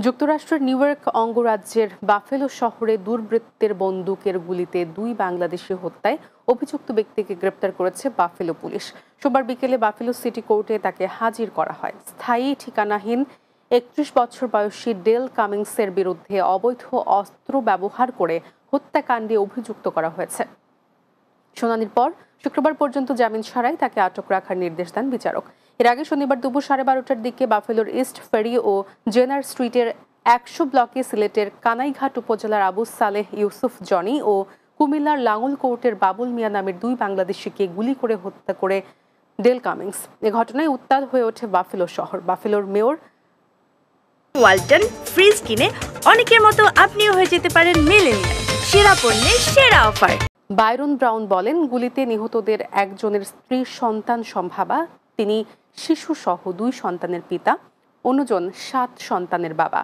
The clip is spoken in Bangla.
যুক্তরাষ্ট্রের নিউ ইয়র্ক অঙ্গরাজ্যের বাফেলো শহরে দুর্বৃত্তের বন্দুকের গুলিতে ২ বাংলাদেশি হত্যায় অভিযুক্ত ব্যক্তিকে গ্রেপ্তার করেছে বাফেলো পুলিশ। সোমবার বিকেলে বাফেলো সিটি কোর্টে তাকে হাজির করা হয়। স্থায়ী ঠিকানাহীন ৩১ বছর বয়সী ডেল কামিংসের বিরুদ্ধে অবৈধ অস্ত্র ব্যবহার করে হত্যাকাণ্ডে অভিযুক্ত করা হয়েছে। শুনানির পর শুক্রবার পর্যন্ত জামিন ছাড়াই তাকে আটক রাখার নির্দেশ দেন বিচারক। এর আগে শনিবার দুপুর 12:30টার দিকে বাফেলোর ইস্ট ফেরি ও জেনার স্ট্রিটের ১০০ ব্লকে সিলেটের কানাইঘাট উপজেলার আবু সালেহ ইউসুফ জনি ও কুমিল্লার লাঙ্গলকোটের বাবুল মিয়া নামের ২ বাংলাদেশিকে গুলি করে হত্যা করে ডেল কামিংস। এ ঘটনায় উত্তাল হয়ে ওঠে বাফেলো শহর। বাফেলোর মেয়র ওয়ালটন ফ্রিজ কিনে অনেকের মতো আপনিও হয়ে যেতে পারেন মিলেনিয়াল। সেরা পণ্যের সেরা অফার। বাইরন ব্রাউন বলেন, গুলিতে নিহতদের একজনের স্ত্রী সন্তান সম্ভাবা। তিনি শিশুসহ 2 সন্তানের পিতা, অন্যজন 7 সন্তানের বাবা।